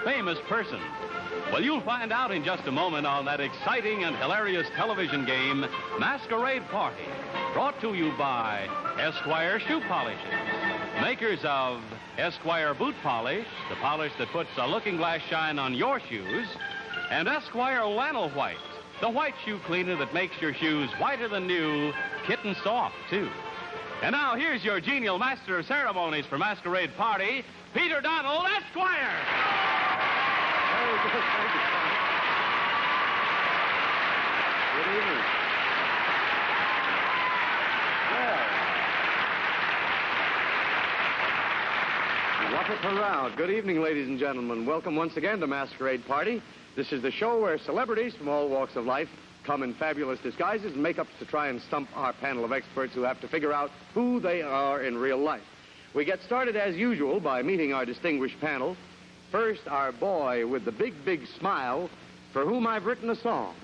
famous person? Well, you'll find out in just a moment on that exciting and hilarious television game, Masquerade Party, brought to you by Esquire Shoe Polishes, makers of Esquire Boot Polish, the polish that puts a looking-glass shine on your shoes, and Esquire Flannel White, the white shoe cleaner that makes your shoes whiter than new, kitten soft, too. And now, here's your genial master of ceremonies for Masquerade Party, Peter Donald, Esquire! Very good, thank you. Good evening. Well, what a crowd. Good evening, ladies and gentlemen. Welcome once again to Masquerade Party. This is the show where celebrities from all walks of life come in fabulous disguises and make-ups to try and stump our panel of experts who have to figure out who they are in real life. We get started, as usual, by meeting our distinguished panel. First, our boy with the big, big smile, for whom I've written a song.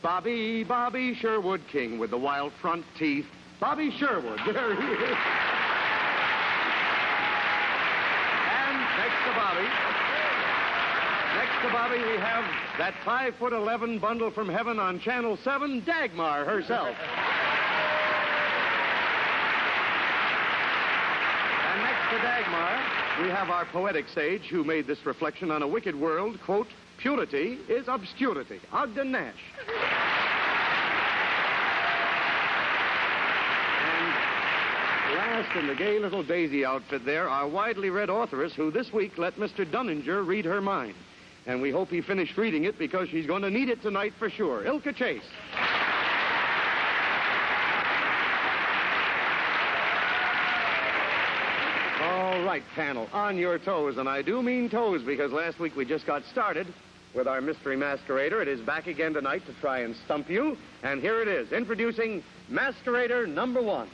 Bobby, Bobby Sherwood King with the wild front teeth. Bobby Sherwood, there he is. And next to Bobby, we have that 5'11" bundle from heaven on Channel 7, Dagmar herself. And next to Dagmar, we have our poetic sage who made this reflection on a wicked world, quote, "Purity is obscurity." Ogden Nash. And last in the gay little daisy outfit there, our widely read authoress who this week let Mr. Dunninger read her mind. And we hope he finished reading it because she's going to need it tonight for sure. Ilka Chase. All right, panel, on your toes. And I do mean toes because last week we just got started with our mystery masquerader. It is back again tonight to try and stump you. And here it is, introducing Masquerader number 1.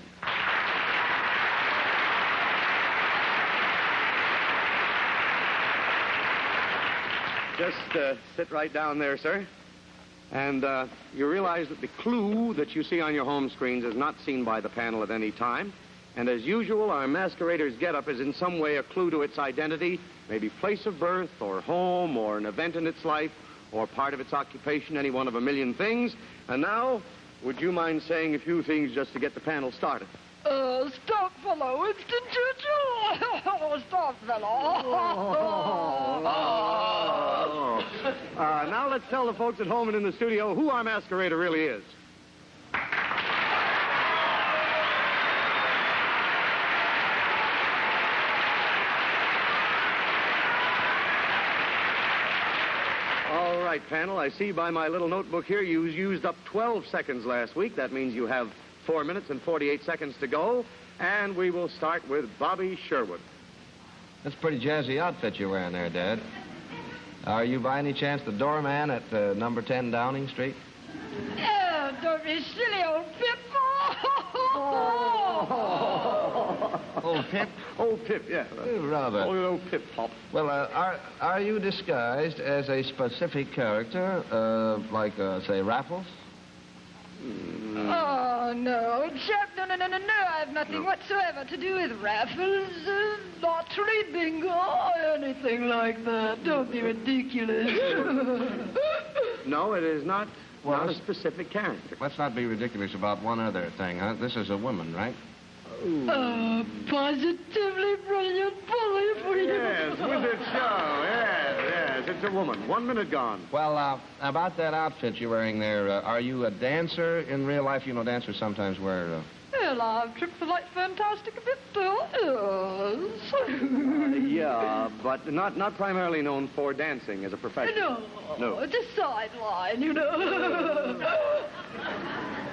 Just sit right down there, sir. And you realize that the clue that you see on your home screens is not seen by the panel at any time. And as usual, our masquerader's getup is in some way a clue to its identity, maybe place of birth or home or an event in its life or part of its occupation, any one of a million things. And now, would you mind saying a few things just to get the panel started? Stop, fellow, Winston Churchill. Stop, fellow. Now let's tell the folks at home and in the studio who our masquerader really is. All right, panel, I see by my little notebook here you used up 12 seconds last week. That means you have 4 minutes and 48 seconds to go, and we will start with Bobby Sherwood. That's a pretty jazzy outfit you're wearing there, Dad. Are you by any chance the doorman at number 10 Downing Street? Oh, don't be silly, old Pip. Old Pip? Old Pip, yeah. Rather. Old Pip Pop. Well, are you disguised as a specific character, like, say, Raffles? Oh, no, chap, no, I have nothing whatsoever to do with Raffles, lottery, bingo, or anything like that. Don't be ridiculous. No, it is not a specific character. Let's not be ridiculous about one other thing, huh? This is a woman, right? Positively brilliant bully for you. Yes, wizard show, yes, it's a woman. 1 minute gone. Well, about that outfit you're wearing there, are you a dancer in real life? You know, dancers sometimes wear... Well, I've tripped the light fantastic a bit, yes. Yeah, but not primarily known for dancing as a profession. No. It's a sideline, you know.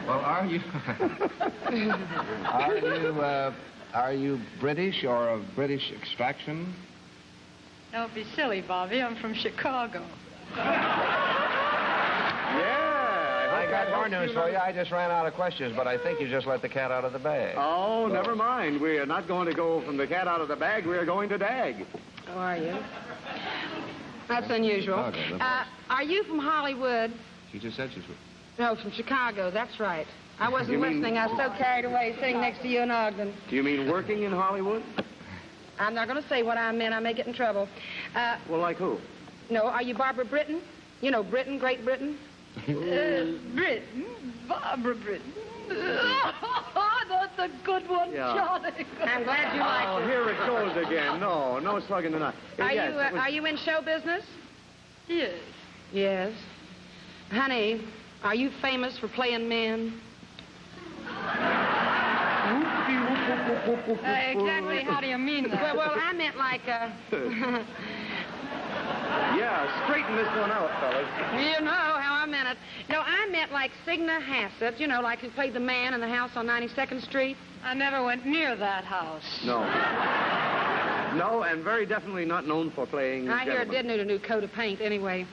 Well, are you British or of British extraction? Don't be silly, Bobby. I'm from Chicago. I got more news for you. I just ran out of questions, but I think you just let the cat out of the bag. Oh, never mind. We are not going to go from the cat out of the bag. We are going to dag. How are you? That's unusual. Okay, are you from Hollywood? She just said she's... No, from Chicago. That's right. I wasn't listening. I was so carried away sitting next to you in Ogden. Do you mean working in Hollywood? I'm not going to say what I meant. I may get in trouble. Well, like who? No, are you Barbara Britton? You know Britain, Great Britain? Britton? Barbara Britton? That's a good one, Yeah. Johnny. I'm glad you liked Oh, it. here it goes again. No slugging tonight. Yes, it was- Are you in show business? Yes. Yes. Honey, are you famous for playing men? Exactly how do you mean that? Well, I meant like, Yeah, straighten this one out, fellas. you know how I meant it. No, I meant like Signa Hassett, you know, like who played the man in the house on 92nd Street. I never went near that house. No. No, and very definitely not known for playing I hear it gentlemen. did need a new coat of paint anyway.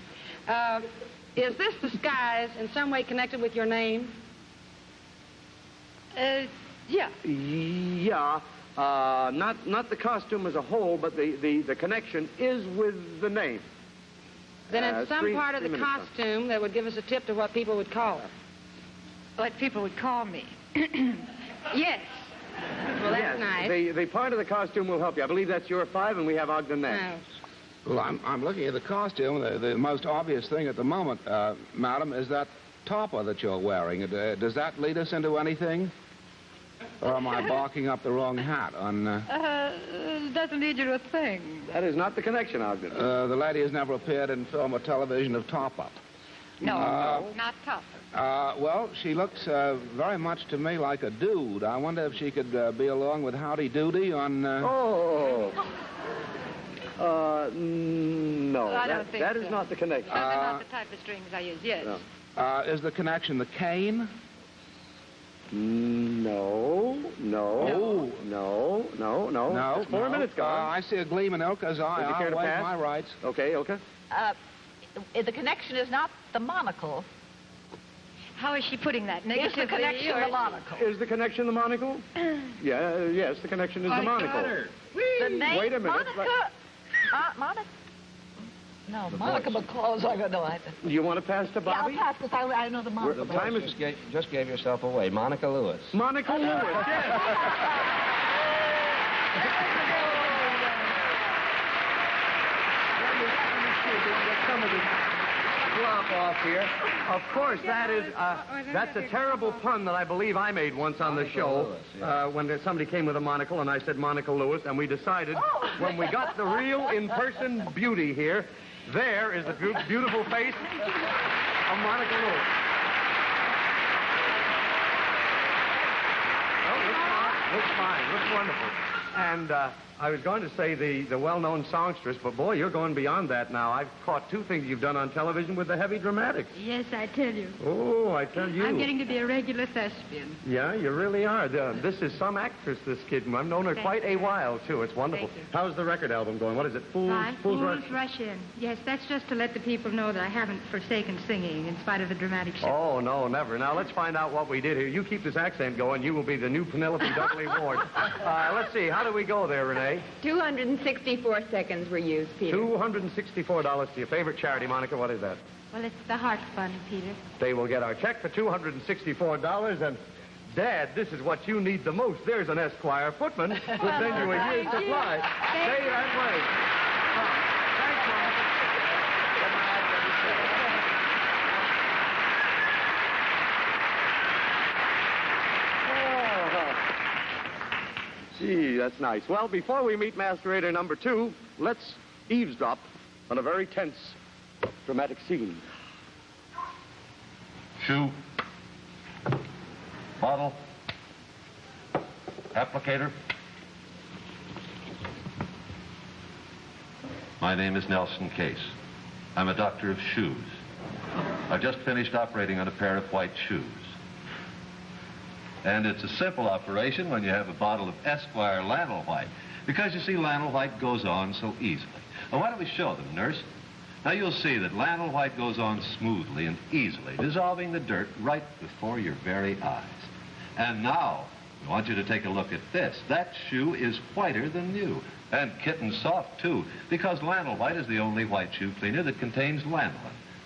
Is this disguise in some way connected with your name? Yeah. Yeah, not the costume as a whole, but the connection is with the name. Then it's some part of three the minutes, huh? costume that would give us a tip to what people would call her. What people would call me. Yes. Well, that's Yes, nice. the part of the costume will help you. I believe that's your 5, and we have Ogden next. Oh. Well, I'm looking at the costume. The most obvious thing at the moment, madam, is that topper that you're wearing. Does that lead us into anything? Or am I barking up the wrong hat on... Doesn't lead you to a thing. That is not the connection, Ogden. the lady has never appeared in film or television of top-up. No, not tough. Well, she looks very much to me like a dude. I wonder if she could be along with Howdy Doody on... No. I don't think that so. is not the connection. Those are not the type of strings I use, yes. No. is the connection the cane? No. No. It's 4 minutes gone. I see a gleam in Ilka's eye. Would you care I'll to waive pass? my rights. Okay, okay. The connection is not the monocle. How is she putting that? It's Negatively? the connection or- the monocle. Is the connection the monocle? Yes, the connection is the monocle. The name Wait a minute. Monica. Monica. No, Monica McClaw's. I don't know. Do you want to pass to Yeah, I'll Bobby? pass because I know the Monica. The time is... Just gave yourself away. Monica Lewis. Monica Lewis, yes. Some of this flop off here. Of course, that's a terrible pun that I believe I made once on the Monica show Lewis, yeah. when somebody came with a monocle and I said Monica Lewis, and we decided when we got the real in-person beauty here, there is the beautiful face of Monica Lewis. Oh, looks fine, looks wonderful. And I was going to say the well-known songstress, but boy, you're going beyond that now. I've caught 2 things you've done on television with the heavy dramatics. Yes, I tell you. Oh, I tell you. I'm getting to be a regular thespian. Yeah, you really are. This is some actress, this kid. I've known her Thank quite a you. while, too. It's wonderful. Thank you. How's the record album going? What is it? Fools Rush In. Yes, that's just to let the people know that I haven't forsaken singing in spite of the dramatic show. Oh, no, never. Now, let's find out what we did here. You keep this accent going. You will be the new Penelope Dudley Ward. Let's see. How do we go there, Renee? 264 seconds were used, Peter. $264 to your favorite charity, Monica. What is that? Well, it's the Heart Fund, Peter. They will get our check for $264, and Dad, this is what you need the most. There's an Esquire footman who'll send you a year's supply. Stay that way. Thanks, Monica. Gee, that's nice. Well, before we meet masquerader number 2, let's eavesdrop on a very tense, dramatic scene. Shoe. Bottle. Applicator. My name is Nelson Case. I'm a doctor of shoes. I've just finished operating on a pair of white shoes. And it's a simple operation when you have a bottle of Esquire Lannel White, because you see, Lannel White goes on so easily. Well, why don't we show them, nurse? Now, you'll see that Lannel White goes on smoothly and easily, dissolving the dirt right before your very eyes. And now, I want you to take a look at this. That shoe is whiter than new, and kitten soft, too, because Lannel White is the only white shoe cleaner that contains lanolin,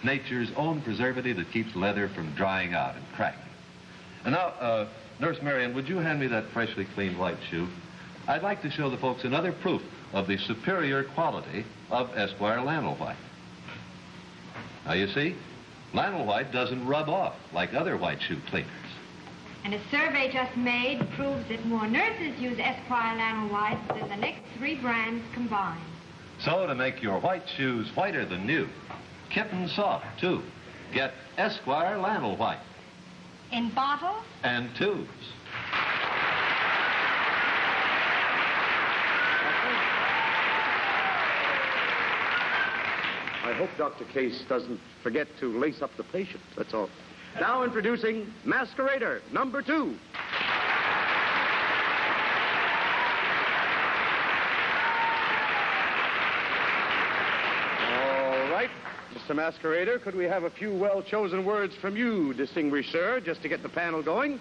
nature's own preservative that keeps leather from drying out and cracking. And now, Nurse Marion, would you hand me that freshly cleaned white shoe? I'd like to show the folks another proof of the superior quality of Esquire Lannel White. Now, you see, flannel white doesn't rub off like other white shoe cleaners. And a survey just made proves that more nurses use Esquire Lanol White than the next 3 brands combined. So to make your white shoes whiter than new, kitten soft, too, get Esquire Lanol White. In bottles? And tubes. I hope Dr. Case doesn't forget to lace up the patient, that's all. Now introducing Masquerader number 2. All right, Mr. Masquerader, could we have a few well-chosen words from you, distinguished sir, just to get the panel going?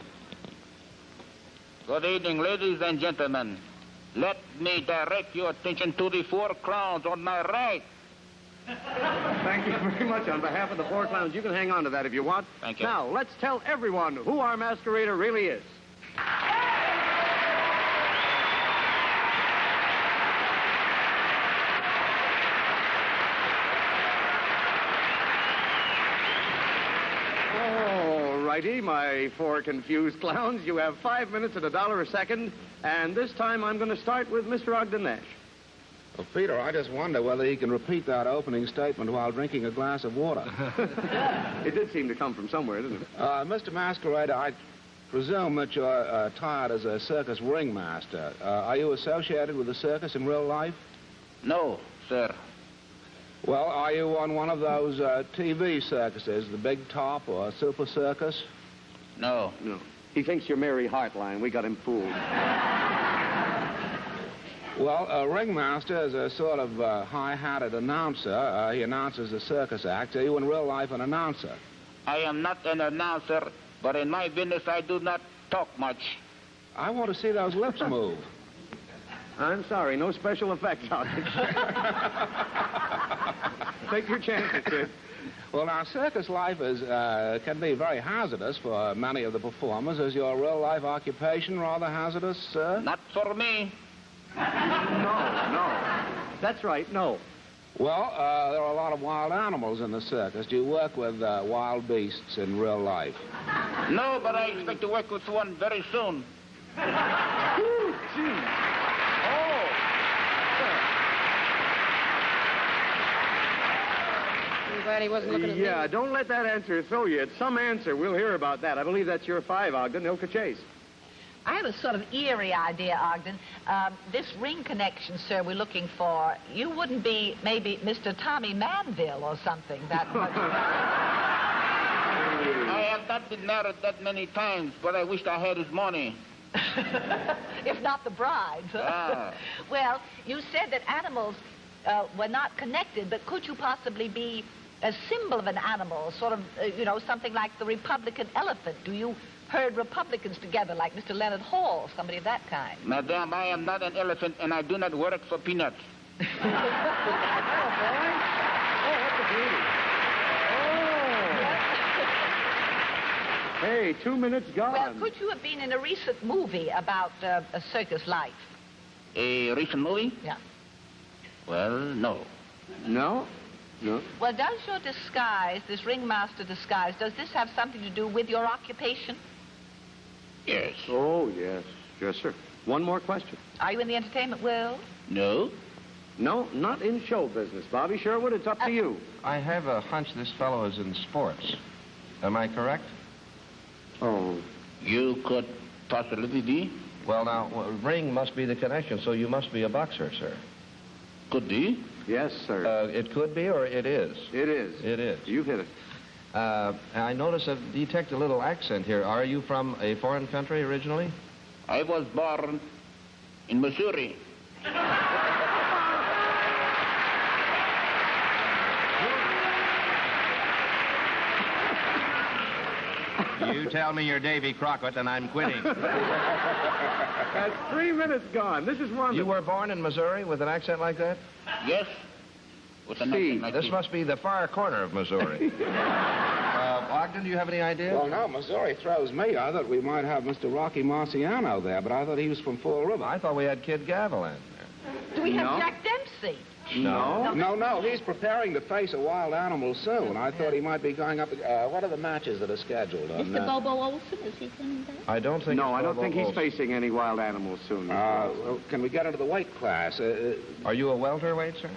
Good evening, ladies and gentlemen. Let me direct your attention to the 4 clowns on my right. Thank you very much. On behalf of the 4 clowns, you can hang on to that if you want. Thank you. Now, let's tell everyone who our masquerader really is. All righty, my 4 confused clowns. You have 5 minutes at $1 a second, and this time I'm going to start with Mr. Ogden Nash. Well, Peter, I just wonder whether he can repeat that opening statement while drinking a glass of water. It did seem to come from somewhere, didn't it? Mr. Masquerader, I presume that you're attired as a circus ringmaster. Are you associated with the circus in real life? No, sir. Well, are you on one of those TV circuses, the Big Top or Super Circus? No. No. He thinks you're Mary Hartline. We got him fooled. Well, a ringmaster is a sort of high-hatted announcer. He announces a circus act. Are you in real life an announcer? I am not an announcer, but in my business I do not talk much. I want to see those lips move. I'm sorry, no special effects on it. Take your chances, kid. Well, now, circus life can be very hazardous for many of the performers. Is your real-life occupation rather hazardous, sir? Not for me. No. That's right, no. Well, there are a lot of wild animals in the circus. Do you work with wild beasts in real life? No, but I expect to work with one very soon. Ooh, gee. Oh. I'm glad he wasn't looking at me. Yeah, don't let that answer throw you. It's some answer. We'll hear about that. I believe that's your 5, Ogden. Ilka Chase. I have a sort of eerie idea, Ogden. This ring connection, sir, we're looking for, you wouldn't be maybe Mr. Tommy Manville or something that much. I have not been married that many times, but I wished I had his money. If not the bride's. Ah. Well, you said that animals were not connected, but could you possibly be a symbol of an animal, sort of, something like the Republican elephant? Do you herd Republicans together like Mr. Leonard Hall, somebody of that kind? Madame, I am not an elephant, and I do not work for peanuts. Oh, that's a beauty. Oh. Hey, 2 minutes gone. Well, could you have been in a recent movie about a circus life? A recent movie? Yeah. Well, no. No? No. Well, does your disguise, this ringmaster disguise, does this have something to do with your occupation? Yes. Oh, yes. Yes, sir. One more question. Are you in the entertainment world? No. No, not in show business. Bobby Sherwood, it's up to you. I have a hunch this fellow is in sports. Am I correct? Oh. You could possibly be. Well, now, ring must be the connection, so you must be a boxer, sir. Could be. Yes, sir. It could be, or it is? It is. It is. You've hit it. I notice I detect a little accent here. Are you from a foreign country originally? I was born in Missouri. You tell me you're Davy Crockett, and I'm quitting. That's 3 minutes gone. This is wonderful. You were born in Missouri with an accent like that? Yes. With an Steve, accent like This must be the far corner of Missouri. Ogden, do you have any idea? Well, no, Missouri throws me. I thought we might have Mr. Rocky Marciano there, but I thought he was from Fall River. I thought we had Kid Gavilan. Do we have No. Jack Dempsey? No, he's preparing to face a wild animal soon. I thought he might be going up... what are the matches that are scheduled? Mr. Bobo Olson, is he coming back? I don't think No, I don't think he's facing any wild animals soon. Well, can we get into the weight class? Are you a welterweight, sir?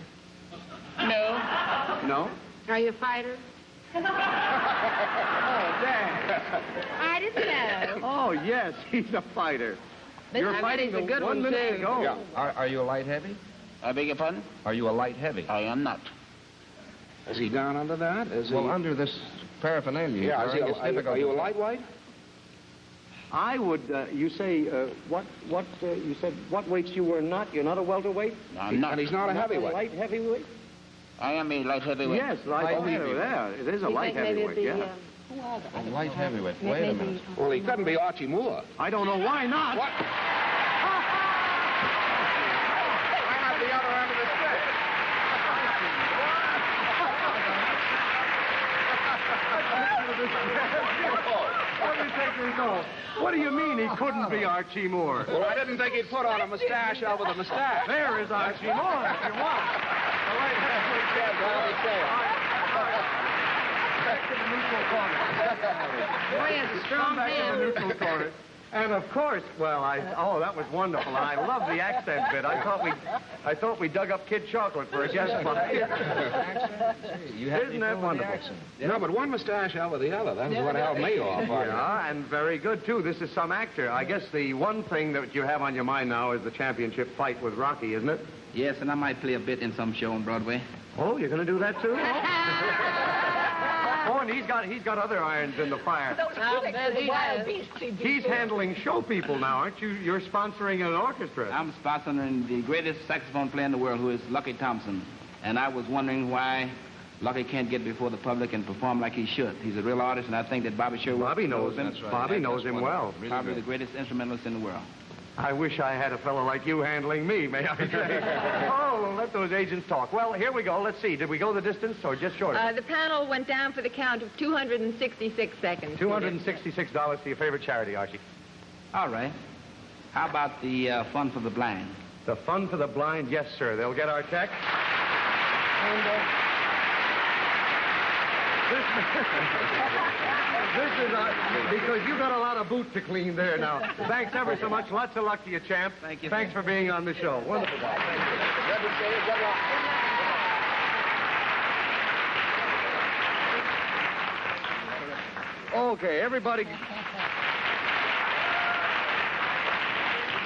No. No? Are you a fighter? Oh, Dan. I didn't know. Oh, yes, he's a fighter. You're fighting a good 1 minute too. ago. Yeah. Are you a light heavy? I beg your pardon? Are you a light heavy? I am not. Is he down under that? Well, under this paraphernalia. Yeah, it's difficult. are you a lightweight? I would, you say, you said what weights you were not? You're not a welterweight? No, I'm not. And he's not a heavyweight. Light heavyweight? I am a light heavyweight. Yes, light heavyweight. Yeah, it is a light heavyweight, yeah. A light heavyweight. Wait a minute. Well, he couldn't be Archie Moore. I don't know why not. What? I'm at the other end of the stick. Let me take this off. What do you mean he couldn't be Archie Moore? Well, I didn't think he'd put on a mustache over the mustache. There is Archie Moore, if you want. All right, back to the neutral corner. Boy, he has a strong Back to the hand. neutral corner. And of course, well, that was wonderful, and I love the accent bit. I thought we dug up Kid Chocolate for a guest spot. Isn't that wonderful? No, but one mustache over the other. That's what held me off. Yeah, and very good, too. This is some actor. I guess the one thing that you have on your mind now is the championship fight with Rocky, isn't it? Yes, and I might play a bit in some show on Broadway. Oh, you're going to do that, too? Oh, and he's got other irons in the fire. He's handling show people now, aren't you? You're sponsoring an orchestra. I'm sponsoring the greatest saxophone player in the world, who is Lucky Thompson. And I was wondering why Lucky can't get before the public and perform like he should. He's a real artist, and I think that Bobby Sherwood knows him. That's right. Bobby knows him well. Really probably the greatest instrumentalist in the world. I wish I had a fellow like you handling me, may I say. Oh, well, let those agents talk. Well, here we go. Let's see. Did we go the distance or just short? The panel went down for the count of 266 seconds. $266 to your favorite charity, Archie. All right. How about the Fun for the Blind? The Fun for the Blind, yes, sir. They'll get our check. And, this is because you got a lot of boot to clean there now. Thanks ever so much. Lots of luck to you, champ. Thank you. Thanks for being on the show. Wonderful. Okay, everybody.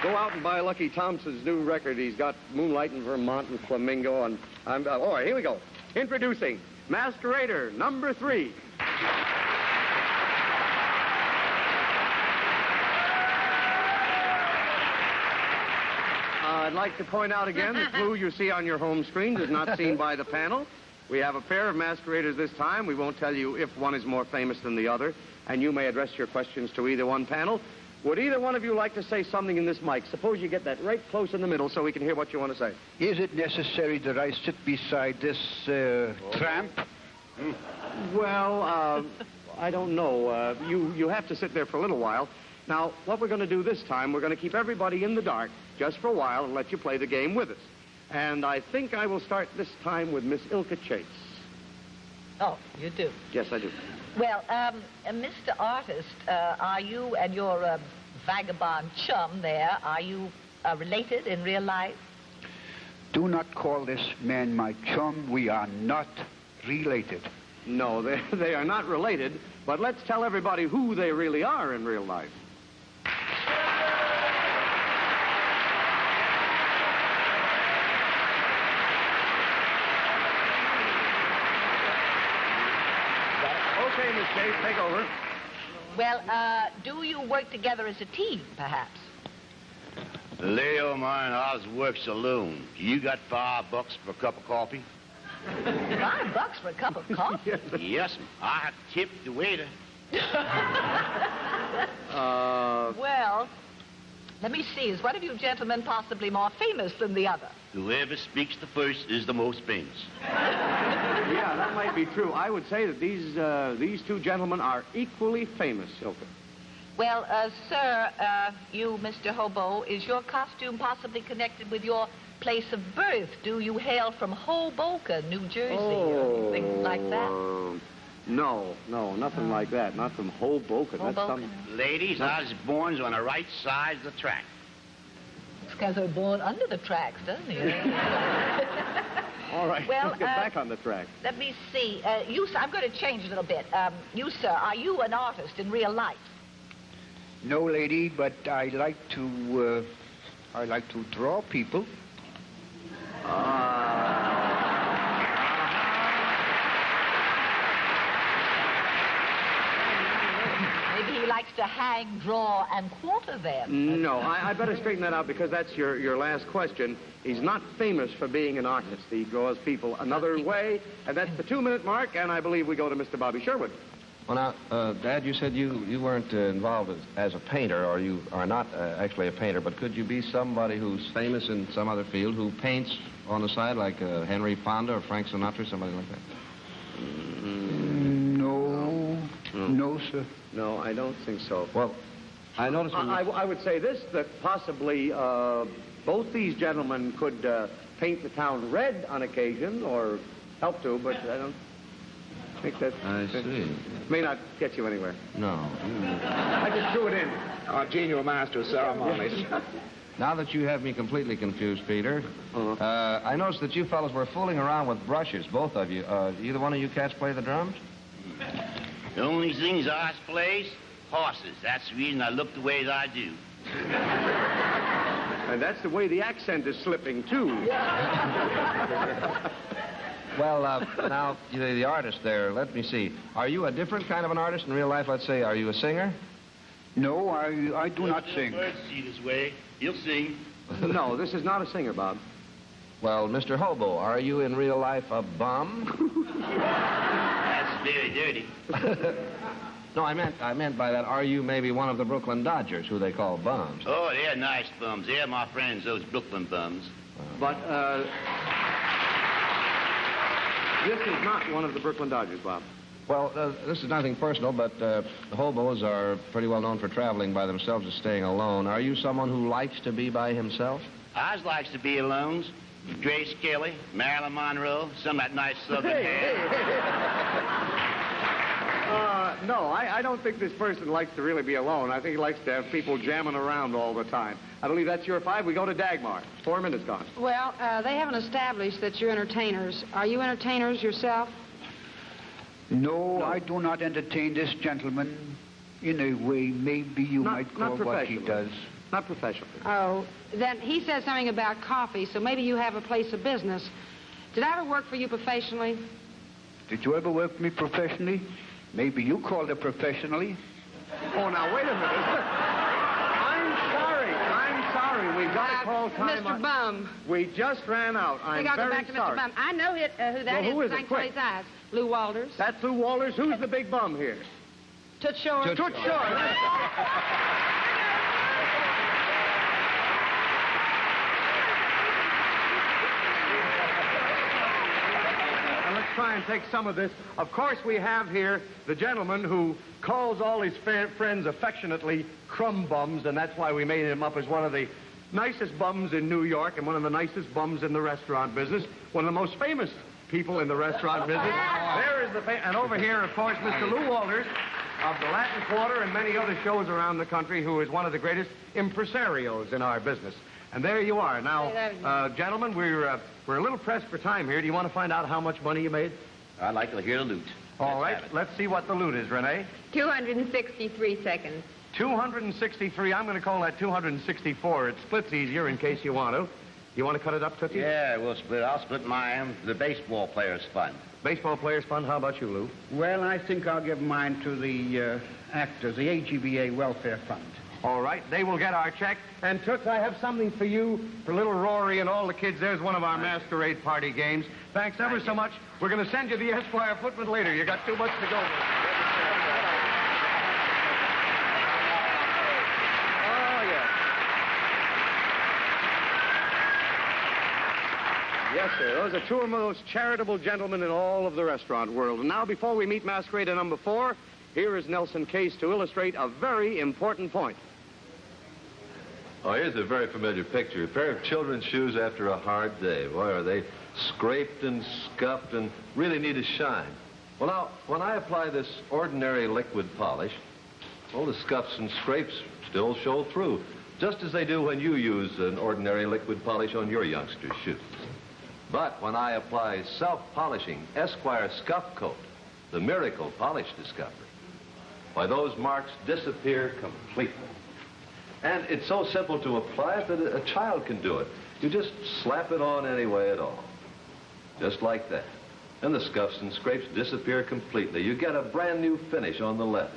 Go out and buy Lucky Thompson's new record. He's got Moonlight in Vermont and Flamingo. And all right, here we go. Introducing Masquerader number 3. I'd like to point out again the clue you see on your home screen is not seen by the panel. We have a pair of masqueraders this time. We won't tell you if one is more famous than the other, and you may address your questions to either one panel. Would either one of you like to say something in this mic? Suppose you get that right close in the middle so we can hear what you want to say. Is it necessary that I sit beside this tramp? Well, I don't know. You have to sit there for a little while. Now, what we're going to do this time, we're going to keep everybody in the dark just for a while and let you play the game with us. And I think I will start this time with Miss Ilka Chase. Oh, you do? Yes, I do. Well, Mr. Artist, are you and your vagabond chum there, are you related in real life? Do not call this man my chum. We are not related. No, they are not related, but let's tell everybody who they really are in real life. Okay, Miss Chase, take over. Well, do you work together as a team, perhaps? Leo, mine, ours work saloon. You got $5 for a cup of coffee? $5 for a cup of coffee? Yes, ma'am. I tip the waiter. Well, let me see. Is one of you gentlemen possibly more famous than the other? Whoever speaks the first is the most famous. Yeah, that might be true. I would say that these two gentlemen are equally famous, Ilka. Well, sir, you, Mr. Hobo, is your costume possibly connected with your place of birth? Do you hail from Hoboken, New Jersey, or anything like that? No, nothing like that. Not from Hoboken. That's Hoboken? Ladies, I was born on the right side of the track. It's because they're born under the tracks, doesn't it? All right, Well, let's get back on the track. Let me see. You, sir, I'm going to change a little bit. You, sir, are you an artist in real life? No, lady, but I like to draw people. Maybe he likes to hang, draw, and quarter them. No, I better straighten that out because that's your last question. He's not famous for being an artist. He draws people another way, and that's the 2-minute mark, and I believe we go to Mr. Bobby Sherwood. Well, now, Dad, you said you weren't involved as a painter, or you are not actually a painter, but could you be somebody who's famous in some other field who paints on the side, like Henry Fonda or Frank Sinatra, somebody like that? No, sir. No, I don't think so. Well, I noticed... I would say this, that possibly both these gentlemen could paint the town red on occasion, or help to, but I don't think that... I see. May not get you anywhere. No. I just threw it in. Our genial master of ceremonies. Now that you have me completely confused, Peter, I noticed that you fellows were fooling around with brushes, both of you. Either one of you cats play the drums? The only things I plays, horses. That's the reason I look the way that I do. And that's the way the accent is slipping, too. Well, now, the artist there, let me see. Are you a different kind of an artist in real life? Let's say, are you a singer? No, I do not sing. Birds see this way. He'll sing. No, this is not a singer, Bob. Well, Mr. Hobo, are you in real life a bum? That's very dirty. No, I meant by that, are you maybe one of the Brooklyn Dodgers, who they call bums? Oh, they're nice bums. They're my friends, those Brooklyn bums. But, this is not one of the Brooklyn Dodgers, Bob. Well, this is nothing personal, but hobos are pretty well known for traveling by themselves and staying alone. Are you someone who likes to be by himself? I likes to be alone. Grace Kelly, Marilyn Monroe, some of that nice southern hair. No, I don't think this person likes to really be alone. I think he likes to have people jamming around all the time. I believe that's your 5. We go to Dagmar. 4 minutes gone. Well, they haven't established that you're entertainers. Are you entertainers yourself? No, I do not entertain this gentleman in a way maybe you might call what he does. Not professionally. Oh, then he said something about coffee, so maybe you have a place of business. Did I ever work for you professionally? Did you ever work for me professionally? Maybe you called it professionally. Oh, now, wait a minute. I'm sorry. We've got to call time Mr. Bum. We just ran out. I'm I'll go very back to sorry. Mr. Bum. I know who that Well, who is it? I can tell his eyes. Lou Walters. That's Lou Walters. Who's the big bum here? Toots Short. Toots Short. Let's try and take some of this. Of course, we have here the gentleman who calls all his friends affectionately crumb bums, and that's why we made him up as one of the nicest bums in New York and one of the nicest bums in the restaurant business, one of the most famous people in the restaurant business. There is and over here, of course, Mr. Lou Walters of the Latin Quarter and many other shows around the country, who is one of the greatest impresarios in our business. And there you are. Now, gentlemen, we're a little pressed for time here. Do you want to find out how much money you made? I'd like to hear the loot. All right, let's see what the loot is, Renee. 263 seconds. 263. I'm going to call that 264. It splits easier in case you want to. You want to cut it up, Tootsie? Yeah, we'll split. I'll split mine. The baseball players' fund. Baseball players' fund. How about you, Lou? Well, I think I'll give mine to the actors, the AGBA Welfare Fund. All right, they will get our check. And, Toots, I have something for you, for little Rory and all the kids. There's one of our masquerade party games. Thanks ever so much. We're going to send you the Esquire footman later. You got too much to go with. Yes, sir. Those are two of the most charitable gentlemen in all of the restaurant world. And now, before we meet masquerader number 4, here is Nelson Case to illustrate a very important point. Oh, here's a very familiar picture. A pair of children's shoes after a hard day. Boy, are they scraped and scuffed and really need a shine. Well, now, when I apply this ordinary liquid polish, all the scuffs and scrapes still show through, just as they do when you use an ordinary liquid polish on your youngster's shoes. But when I apply self-polishing Esquire Scuff Coat, the miracle polish discovery, why, those marks disappear completely. And it's so simple to apply it that a child can do it. You just slap it on any way at all. Just like that. And the scuffs and scrapes disappear completely. You get a brand new finish on the leather.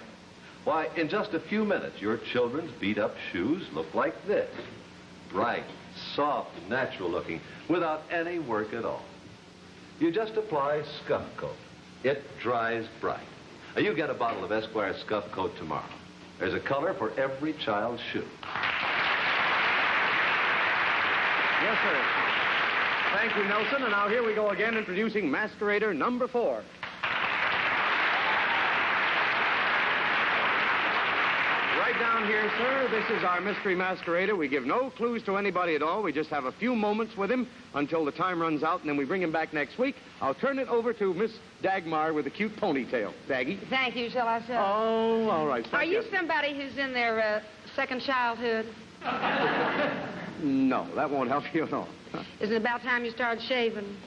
Why, in just a few minutes, your children's beat-up shoes look like this. Bright, soft, natural looking, without any work at all. You just apply Scuff Coat. It dries bright. Now, you get a bottle of Esquire Scuff Coat tomorrow. There's a color for every child's shoe. Yes, sir. Thank you, Nelson. And now here we go again, introducing Masquerader number 4. Right down here, sir, this is our mystery masquerader. We give no clues to anybody at all. We just have a few moments with him until the time runs out, and then we bring him back next week. I'll turn it over to Miss Dagmar with a cute ponytail. Daggy? Thank you. Shall I say? Oh, all right. Are you somebody who's in their second childhood? No, that won't help you at all. Isn't it about time you started shaving?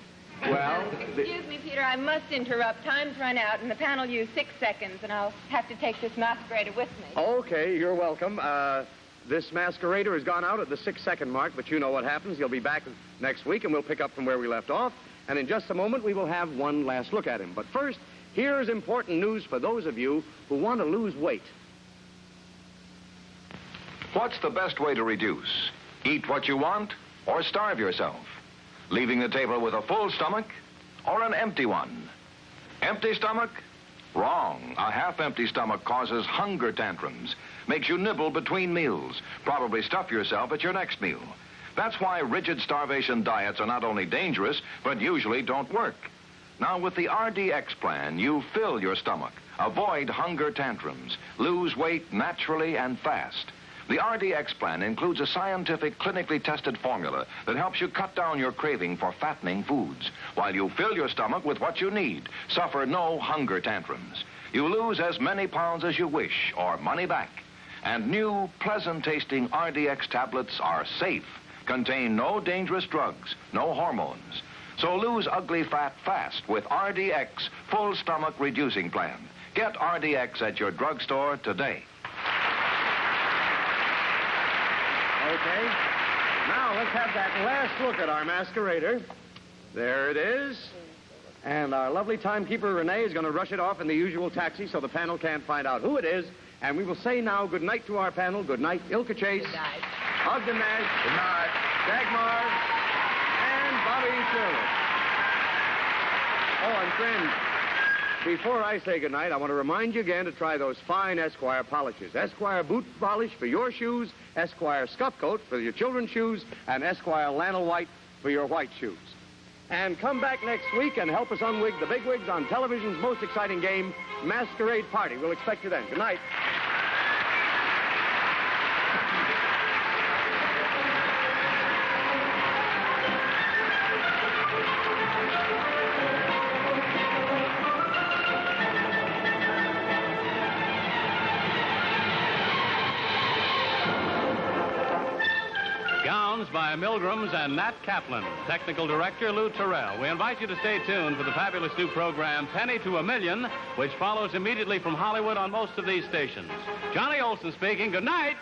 Well... Excuse me, Peter, I must interrupt. Time's run out, and the panel used 6 seconds, and I'll have to take this masquerader with me. Okay, you're welcome. This masquerader has gone out at the 6-second mark, but you know what happens. He'll be back next week, and we'll pick up from where we left off. And in just a moment, we will have one last look at him. But first, here's important news for those of you who want to lose weight. What's the best way to reduce? Eat what you want or starve yourself? Leaving the table with a full stomach or an empty one? Empty stomach? Wrong. A half-empty stomach causes hunger tantrums, makes you nibble between meals, probably stuff yourself at your next meal. That's why rigid starvation diets are not only dangerous, but usually don't work. Now, with the RDX plan, you fill your stomach, avoid hunger tantrums, lose weight naturally and fast. The RDX plan includes a scientific, clinically tested formula that helps you cut down your craving for fattening foods, while you fill your stomach with what you need, suffer no hunger tantrums. You lose as many pounds as you wish, or money back. And new, pleasant-tasting RDX tablets are safe, contain no dangerous drugs, no hormones. So lose ugly fat fast with RDX Full Stomach Reducing Plan. Get RDX at your drugstore today. Okay. Now, let's have that last look at our masquerader. There it is. And our lovely timekeeper, Renee, is going to rush it off in the usual taxi so the panel can't find out who it is. And we will say now good night to our panel. Good night, Ilka Chase. Good night. Ogden Nash. Good night. Dagmar. And Bobby Shirley. Oh, and friends, before I say goodnight, I want to remind you again to try those fine Esquire polishes. Esquire boot polish for your shoes, Esquire scuff coat for your children's shoes, and Esquire flannel white for your white shoes. And come back next week and help us unwig the bigwigs on television's most exciting game, Masquerade Party. We'll expect you then. Good night. By Milgrams and Nat Kaplan, technical director Lou Terrell. We invite you to stay tuned for the fabulous new program Penny to a Million, which follows immediately from Hollywood on most of these stations. Johnny Olson speaking. Good night.